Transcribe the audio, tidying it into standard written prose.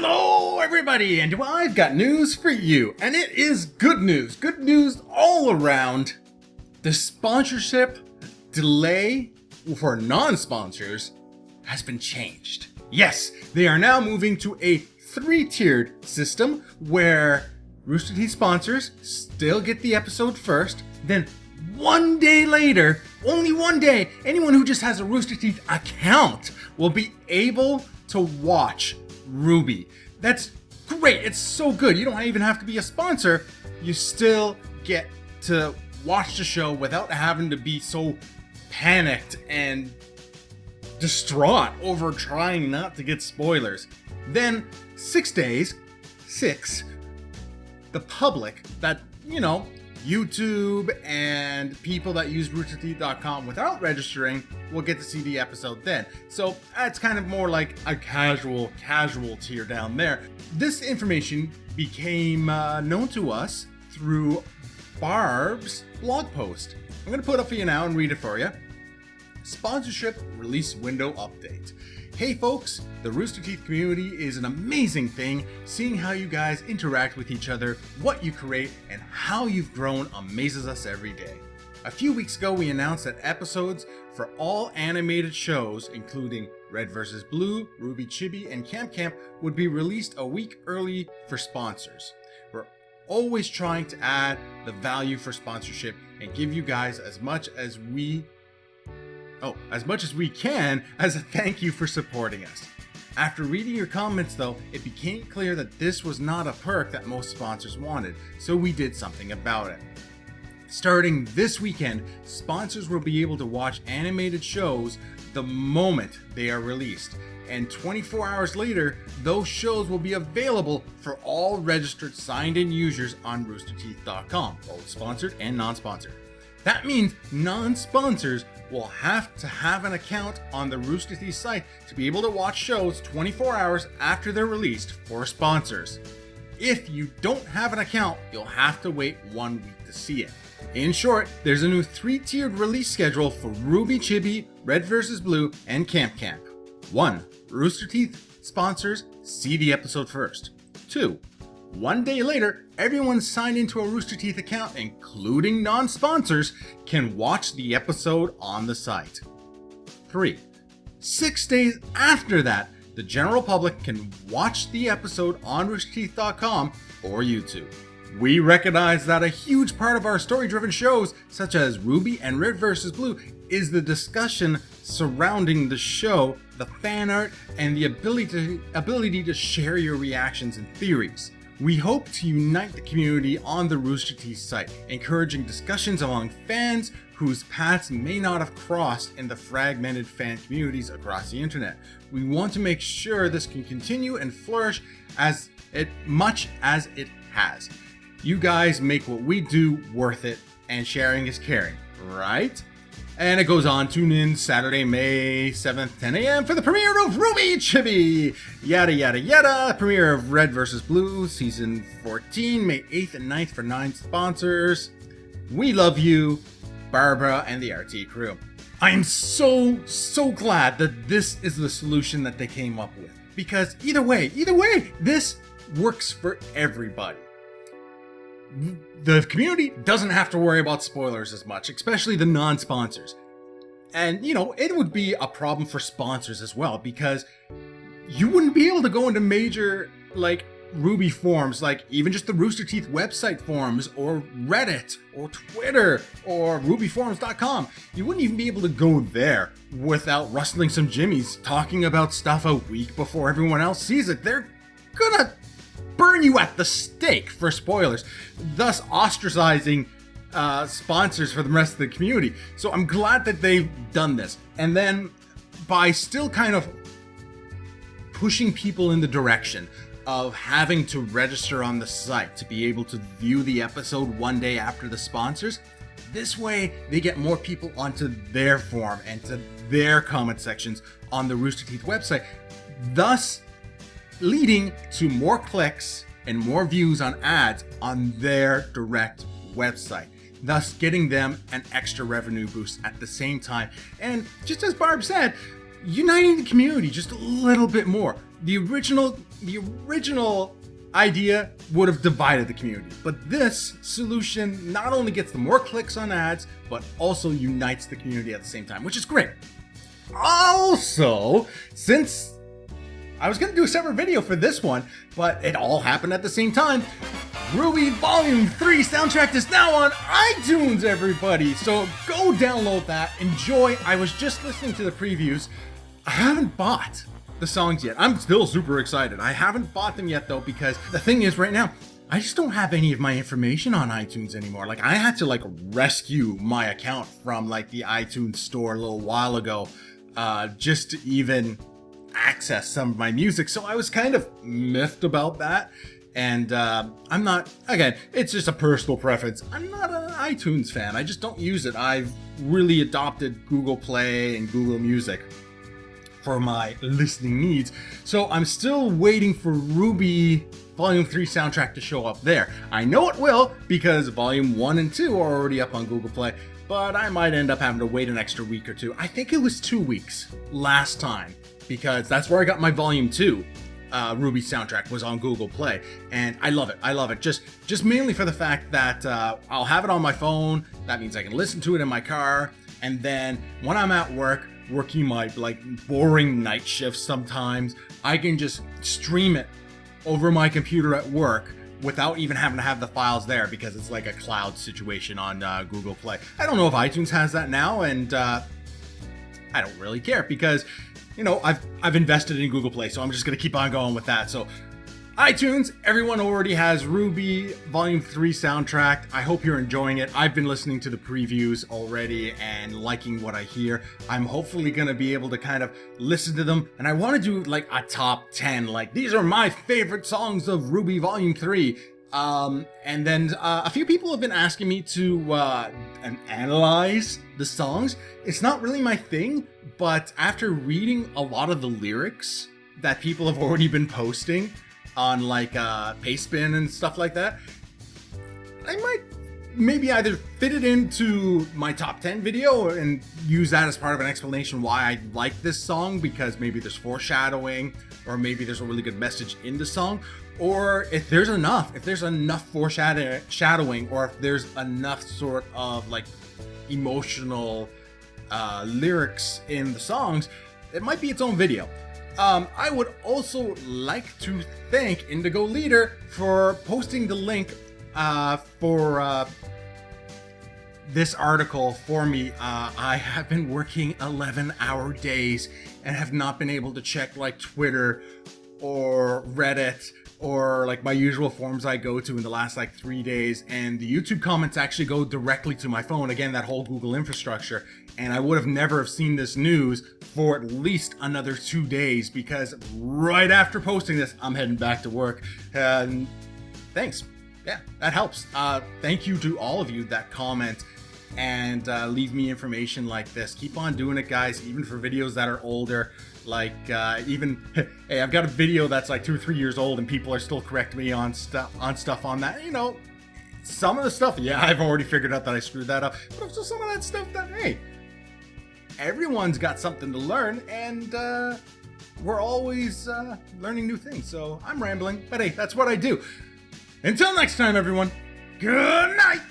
Hello everybody, and I've got news for you, and it is good news all around. The sponsorship delay for non-sponsors has been changed. Yes, they are now moving to a 3-tiered system where Rooster Teeth sponsors still get the episode first, then one day later, only one day, anyone who just has a Rooster Teeth account will be able to watch RWBY. That's great. It's so good. You don't even have to be a sponsor. You still get to watch the show without having to be so panicked and distraught over trying not to get spoilers. Then 6 days, the public that, YouTube and people that use roosterteeth.com without registering will get to see the episode then. So that's kind of more like a casual tier down there. This information became known to us through Barb's blog post. I'm going to put it up for you now and read it for you. Sponsorship release window update. Hey folks, the Rooster Teeth community is an amazing thing. Seeing how you guys interact with each other, what you create, and how you've grown amazes us every day. A few weeks ago, we announced that episodes for all animated shows, including Red vs. Blue, RWBY Chibi, and Camp Camp, would be released a week early for sponsors. We're always trying to add the value for sponsorship and give you guys as much as we can as a thank you for supporting us. After reading your comments though, it became clear that this was not a perk that most sponsors wanted, so we did something about it. Starting this weekend, sponsors will be able to watch animated shows the moment they are released, and 24 hours later, those shows will be available for all registered signed-in users on roosterteeth.com, both sponsored and non-sponsored. That means non-sponsors will have to have an account on the Rooster Teeth site to be able to watch shows 24 hours after they're released for sponsors. If you don't have an account, you'll have to wait 1 week to see it. In short, there's a new 3-tiered release schedule for RWBY Chibi, Red vs. Blue, and Camp Camp. 1. Rooster Teeth sponsors see the episode first. 2. 1 day later, everyone signed into a Rooster Teeth account, including non-sponsors, can watch the episode on the site. 3. 6 days after that, the general public can watch the episode on roosterteeth.com or YouTube. We recognize that a huge part of our story-driven shows, such as RWBY and Red vs. Blue, is the discussion surrounding the show, the fan art, and the ability to share your reactions and theories. We hope to unite the community on the Rooster Teeth site, encouraging discussions among fans whose paths may not have crossed in the fragmented fan communities across the internet. We want to make sure this can continue and flourish as much as it has. You guys make what we do worth it, and sharing is caring, right? And it goes on, tune in Saturday, May 7th, 10 a.m. for the premiere of RWBY Chibi! Yada yada yada! Premiere of Red vs. Blue, Season 14, May 8th and 9th for 9 sponsors. We love you, Barbara and the RT crew. I am so glad that this is the solution that they came up with. Because either way, this works for everybody. The community doesn't have to worry about spoilers as much, especially the non-sponsors. And, it would be a problem for sponsors as well, because you wouldn't be able to go into major, RWBY forums, even just the Rooster Teeth website forums, or Reddit, or Twitter, or RWBYforums.com. You wouldn't even be able to go there without rustling some jimmies, talking about stuff a week before everyone else sees it. They're gonna burn you at the stake for spoilers, thus ostracizing sponsors for the rest of the community. So I'm glad that they've done this. And then by still kind of pushing people in the direction of having to register on the site to be able to view the episode 1 day after the sponsors, this way they get more people onto their forum and to their comment sections on the Rooster Teeth website, thus leading to more clicks and more views on ads on their direct website, thus getting them an extra revenue boost at the same time. And just as Barb said, uniting the community just a little bit more. the original idea would have divided the community, but this solution not only gets the more clicks on ads, but also unites the community at the same time, which is great. Also, since I was going to do a separate video for this one, but it all happened at the same time, RWBY Volume 3 soundtrack is now on iTunes, everybody! So go download that, enjoy. I was just listening to the previews. I haven't bought the songs yet. I'm still super excited. I haven't bought them yet though, because the thing is right now, I just don't have any of my information on iTunes anymore. Like, I had to like rescue my account from like the iTunes store a little while ago, just to even access some of my music. So I was kind of miffed about that. And I'm not, again, it's just a personal preference. I'm not an iTunes fan. I just don't use it. I've really adopted Google Play and Google Music for my listening needs. So I'm still waiting for RWBY Volume 3 soundtrack to show up there. I know it will, because Volume 1 and 2 are already up on Google Play, but I might end up having to wait an extra week or two. I think it was 2 weeks last time, because that's where I got my Volume 2 RWBY soundtrack, was on Google Play, and I love it. Just mainly for the fact that I'll have it on my phone. That means I can listen to it in my car, and then when I'm at work, working my like boring night shifts sometimes, I can just stream it over my computer at work without even having to have the files there, because it's like a cloud situation on Google Play. I don't know if iTunes has that now, and I don't really care, because you know, I've invested in Google Play, so I'm just gonna keep on going with that. So iTunes, everyone already has RWBY Volume 3 soundtrack. I hope you're enjoying it. I've been listening to the previews already and liking what I hear. I'm hopefully gonna be able to kind of listen to them, and I want to do like a top 10. Like, these are my favorite songs of RWBY Volume 3. And then a few people have been asking me to analyze the songs. It's not really my thing, but after reading a lot of the lyrics that people have already been posting on like Pastebin and stuff like that, I might maybe either fit it into my top 10 video and use that as part of an explanation why I like this song, because maybe there's foreshadowing, or maybe there's a really good message in the song. Or if there's enough foreshadowing, or if there's enough sort of like emotional lyrics in the songs, it might be its own video. I would also like to thank Indigo Leader for posting the link for this article for me. I have been working 11-hour days and have not been able to check like Twitter or Reddit or like my usual forums I go to in the last like 3 days, and the YouTube comments actually go directly to my phone. Again, that whole Google infrastructure, and I would have never have seen this news for at least another 2 days, because right after posting this, I'm heading back to work. And thanks. Yeah, that helps. Thank you to all of you that comment and leave me information like this. Keep on doing it, guys, even for videos that are older. Like, even, hey, I've got a video that's like 2 or 3 years old and people are still correcting me on stuff on that. You know, some of the stuff, yeah, I've already figured out that I screwed that up. But also some of that stuff that, hey, everyone's got something to learn, and we're always learning new things. So I'm rambling, but hey, that's what I do. Until next time, everyone, good night!